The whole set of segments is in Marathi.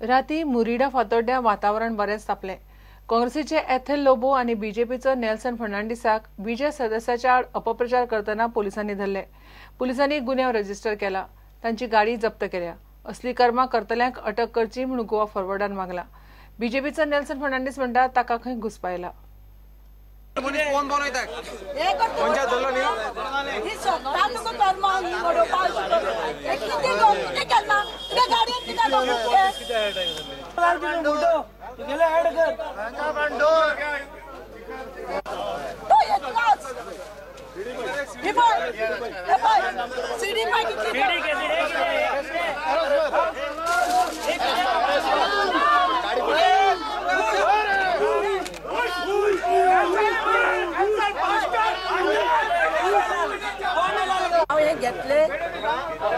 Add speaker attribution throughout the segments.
Speaker 1: राती मुरिडा फातोड्ड्या वातावरण बरेंच तापलें. काँग्रेसीचे एथेल लोबो आनी बीजेपीचो नेल्सन फर्नांडिसाक विजय सदस्याच्या आड अपप्रचार करतना पुलिसांनी धरले. पुलिसांनी गुन्यांव रजिस्टर केला. तांची गाडी जप्त केल्या. असली कर्मां करतल्यांक अटक करची म्हूण गोवा फॉरवर्डान मागला. बीजेपीचो नेल्सन फर्नांडीस म्हणटा ताका खंय घुस्पायला.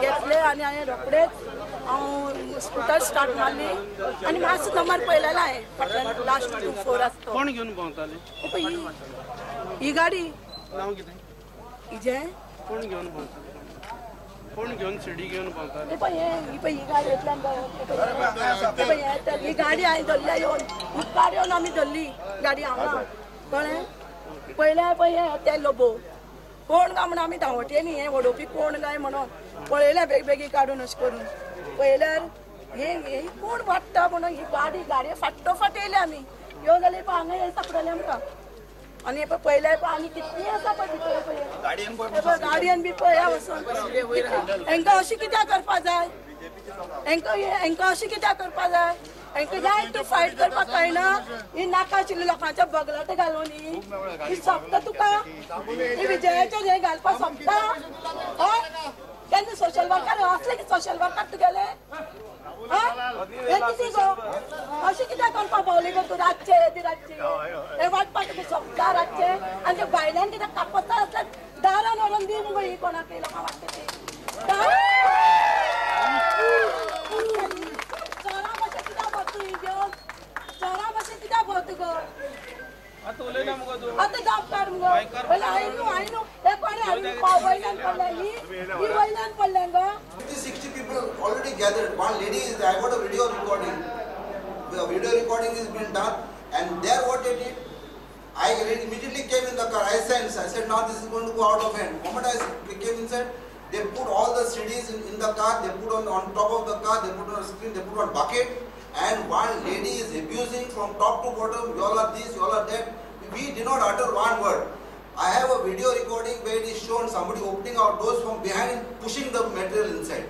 Speaker 2: घेतले आणि हांवें रोखडेच स्कूटर स्टार्ट मारली आणि मातसो नंबर पळयलेलो हांवें लास्ट 2-4 आसता.
Speaker 3: कोण घेवन भोंवताले?
Speaker 2: ही गाडी
Speaker 3: नांव कितें
Speaker 2: हिजें
Speaker 3: कोण घेवन भोंवताले? कोण घेवन सिडी घेवन भोंवताले?
Speaker 2: ही गाडी ही गाडी हांवें धरल्या येवन मुखार येवन आमी धरली गाडी हांगा कळ्ळें. पयले पळय ते लोबो कोण काय म्हणून आमी धांवटेली हें वडोवपी कोण काय म्हणून पळयलें बेगबेगी काडून अशें करून पळयल्यार हे कोण वाडटा म्हणून ही गाडी फाटोफाट येयले आमी ह्यो जाल्यार पळय हांगा हे सापडले आमकां आनी पळय पळयल्यार पळय आनी कितली आसा पळय भितर गाडयेन बी पळया वचून हांकां अशें कित्याक करपा जाय हांकां अशें कित्याक करपा जाय हांकां जाय तूं फायट करपाक कळना ही नाका आशिल्ली लोकांच्या बगलाट घालून ही सोंपता तुका ही विजयाचेर हें घालपाक सोंपता केन्ना सोशल वर्कर असले की सोशल वर्कर तुगेले हे कितें गो अशें कित्याक करपाक पावली गो तूं रातचे हे वाटपाक तुका सोंपता रातचे आनी ते भायल्यान कित्याक कापता आसल्यार दारान व्हरून दी मुगो ही कोणाक लोकां वाटता ती आता जाप काढ मुगो पहिले आयनू हे कोणी हाडून पाव वयल्यान पडले ही वयल्यान पडले गो.
Speaker 4: 50-60 people already gathered. One lady is I got a video recording. The video recording is been done and there what they did, I immediately came in the car. I said now this is going to go out of hand. The moment I came inside, they put all the CDs in the car. They put on top of the car. They put on a screen. They put on bucket. And one lady is abusing from top to bottom. You all are this, you all are that. We did not utter one word. I have a video recording where it is shown somebody opening our doors from behind and pushing the material inside.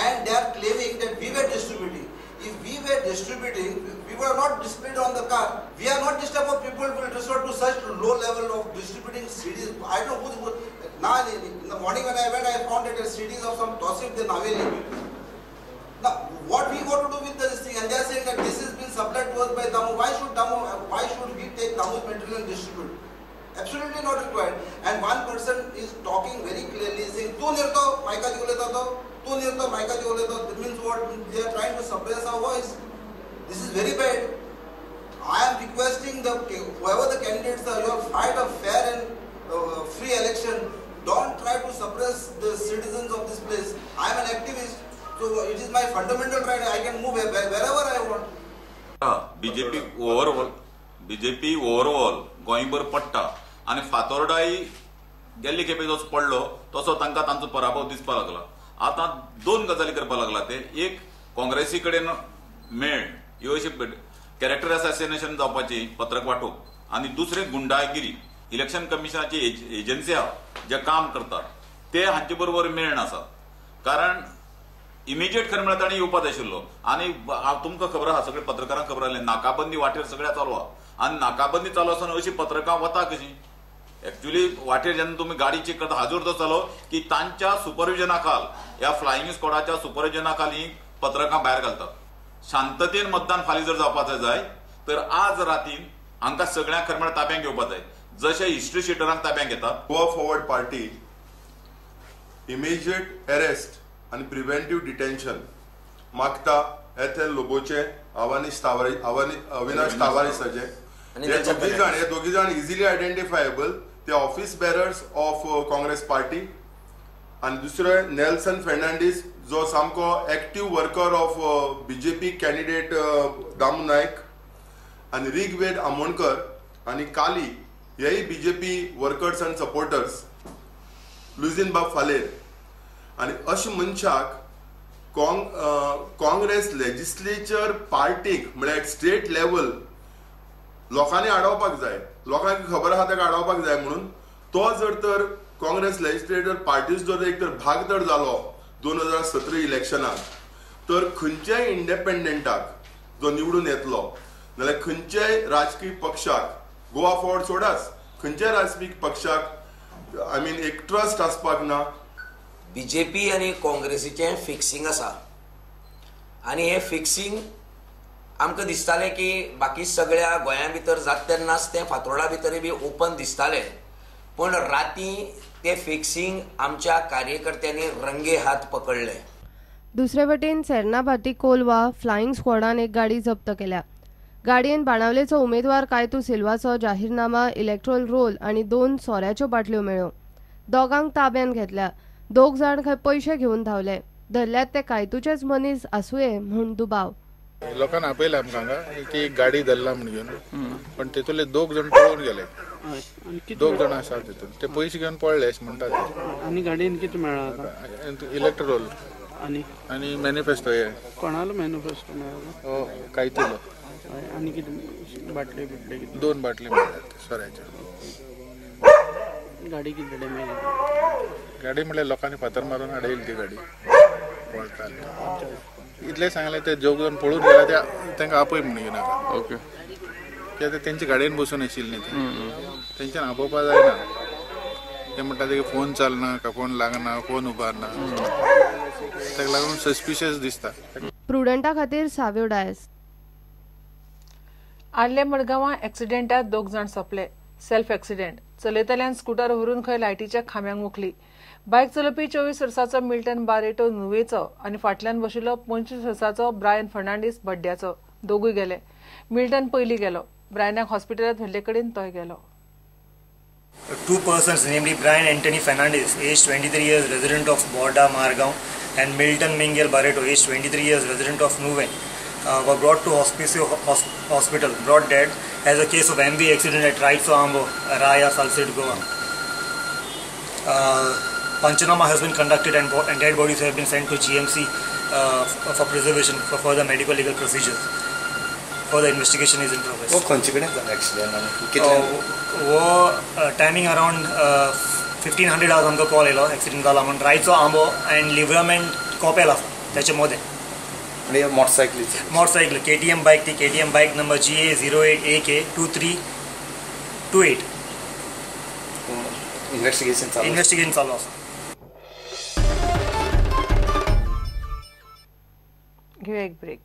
Speaker 4: And they are claiming that we were distributing. If we were distributing, we were not displayed on the car. We are not this type of people who will resort to such low level of distributing CDs. I don't know who. Now in the morning when I went, I found that the CDs of some Tosif the Naveli. Now, what we got to do with this thing? And they are saying that this has been supplied to us by Damu. Why should we take Damu's material and distribute? Absolutely not required. And one person is talking very clearly, saying, "Tu nirto, Maika ji boleta to. Tu nirto, Maika ji boleta." That means what? They are trying to suppress our voice. This is very bad. I am requesting whoever the candidates are, you all fight a fair and free election. Don't try to suppress the citizens of this place. I am an activist. So it is my fundamental right. I can move wherever I want.
Speaker 5: BJP overall गोंयभर पडटा आनी फातोर्डाय गेल्ले खेपे जसो पडलो तसो तांकां तांचो पराभव दिसपाक लागला. आतां दोन गजाली करपाक लागला ते एक काँग्रेसी कडेन मेळ ह्यो अशी कॅरेक्टर असॅसिनेशन जावपाची पत्रक वांटप आनी दुसरें गुंडागिरी इलेक्शन कमिशनाची एजन्सी आहा जे काम करतात ते हांचे बरोबर मेळ नासा. कारण इमिजिएट खरें म्हळ्यार ताणें येवपाक जाय आशिल्लो आनी तुमकां खबर आहा सगळे पत्रकारांक खबर आसलें नाकाबंदी वाटेर सगळ्या चालू आहा आनी नाकाबंदी चालू आसतना अशी पत्रकां वता कशी एक्चुअली वाटेर जेन्ना तुमी गाडी चेक करता हाजूर तो जालो की तांच्या सुपरविजना खाल ह्या फ्लायिंग स्क्वॉडाच्या सुपरविजना खाल ही पत्रकां भायर घालतात. शांततेन मतदान फाल्यां जर जावपाक जाय तर आज रातीन हांकां सगळ्यांक खरें म्हळ्यार ताब्यांत घेवपाक जाय जशे हिस्ट्री शीटरांक ताब्यांत घेतात.
Speaker 6: Goa forward party immediate arrest आणि प्रिव्हेंटिव्ह डिटेन्शन मागता एथेल लोबोचे अविनाश तावारिसाचे हे दोघी जाण इजिली आयडेंटिफायबल ते office bearers of Congress party आनी दुसरें नेल्सन फेर्नांडीस जो सामको active worker of BJP candidate Damu Naik आनी ऋग्वेद आमोणकर आनी काली हेय BJP वर्कर्स आनी सपोर्टर्स लुझिनबाब फालेर आनी अशा मनशाक काँग्रेस लेजिस्लेचर पार्टीक म्हळ्यार स्टेट लेवल लोकांनी आडोवपाक जाय, लोकांक खबर आहा ताका आडोवपाक जाय म्हणून तो जर तर काँग्रेस लेजिस्लेचर पार्टीज जर एक तर भाग जर जालो 2017 इलेक्शनाक तर खंयच्याय इंडिपेंडंटाक जो निवडून येतलो नाल्यार खंयच्याय राजकीय पक्षाक गोवा फॉर्वर्ड सोडाच खंयच्याय राजकीय पक्षाक आय मीन एक ट्रस्ट आसपाक ना.
Speaker 7: BJP आनी काँग्रेसीचें फिक्सिंग आसा आनी हे फिक्सिंग आमकां दिसतालें की बाकी सगळ्या गोंया भितर जाता तेन्नाच तें फातोर्डा भितरय बी ओपन दिसतालें, पण राती तें फिक्सिंग आमच्या कार्यकर्त्यांनी रंगे हात पकडले.
Speaker 8: दुसरे वटेन सेर्नाभाटी कोलवा फ्लाइंग स्क्वॉडान एक गाडी जप्त केल्या. गाडयेन बाणावलेचो उमेदवार कायतू सिल्वाचो जाहीरनामा, इलेक्ट्रोल रोल आनी 2 सोऱ्याच्यो बाटल्यो मेळ्ळ्यो. दोगांक ताब्यात घेतल्या. 2 जाण खंय पयशे घेवन धांवले. धरल्यात ते कायतूचेच मनीस आसूये म्हूण दुबाव.
Speaker 9: लोकांना आपयलें आमकां हांगा की एक गाडी धरला म्हूण घेवन, पण तेतूंतले 2 जाण पळून गेले. 2 जाण आसात तितून, ते पयशे घेवन पळले अशें म्हणटात.
Speaker 3: आनी गाडयेन कितें मेळ्ळां?
Speaker 9: इलेक्ट्रोल
Speaker 3: आनी
Speaker 9: मॅनिफेस्टो. हे
Speaker 3: कोणालो मॅनिफेस्टो मेळ्ळो?
Speaker 9: कायतलो.
Speaker 3: आनी कितें बाटले बिटले कितें?
Speaker 9: 2 बाटले मेळ्ळ्यात सोऱ्याच्यो.
Speaker 3: गाडी कितें डॅमेज?
Speaker 9: गाडी म्हळ्यार लोकांनी फातर मारून हाडयली ती गाडी पळटाली. इतलें सांगलें ते 2 जाण पळून गेल्या तांकां आपय म्हणून घेवनाका.
Speaker 3: ओके.
Speaker 9: कित्याक तेंचे गाडयेन बसून आशिल्लीं ती, तेंच्यान आपोवपा जायना. ते म्हणटात की फोन चलना का फोन लागना, फोन उबारना, ताका लागून सस्पिशियस दिसता.
Speaker 8: प्रुडंटा खातीर साव्यो डायस.
Speaker 1: आदले मडगांवां एक्सिडेंटात 2 जाण सोंपले. Self accident. चलयतल्यान स्कूटर व्हरून खंय लायटीच्या खांब्यांक मुखली. बायक चलोवपी 24 वर्साचो मिल्टन बारेटो नुवेचो आनी फाटल्यान बशिल्लो 25 वर्साचो ब्रायन फर्नांडीस बड्ड्याचो. दोगूय गेले. मिल्टन पयलीं गेलो. ब्रायनाक हॉस्पिटलांत व्हेल्ले कडेन तोय गेलो.
Speaker 10: 2 persons, namely Brian Anthony Fernandez, aged 23 years, resident of Borda, Margao, and Milton Mingel Barreto, aged 23 years, resident of Nuven, were brought to hospital, brought dead as a case of MV accident at Raiso Ambo, Raya, Salsette, Goa. Panchanama has been conducted and dead bodies have been sent to GMC for preservation for further medical legal procedures. Further investigation is in progress.
Speaker 11: वो खंयचे कडेन जाला एक्सिडेंट आनी कितले?
Speaker 10: वो टायमिंग अराउंड 1500 आज आमकां कॉल येयलो एक्सिडेंट जाला म्हणून. रायचो आंबो एंड लिव्हरमेंट कॉपेल आसा त्याचे मदें.
Speaker 11: आनी मोटरसायकल
Speaker 10: KTM बायक, ती KTM बायक नंबर GA08AK 2328. इन्व्हेस्टिगेशन चालू आसा.
Speaker 1: घेऊया एक ब्रेक.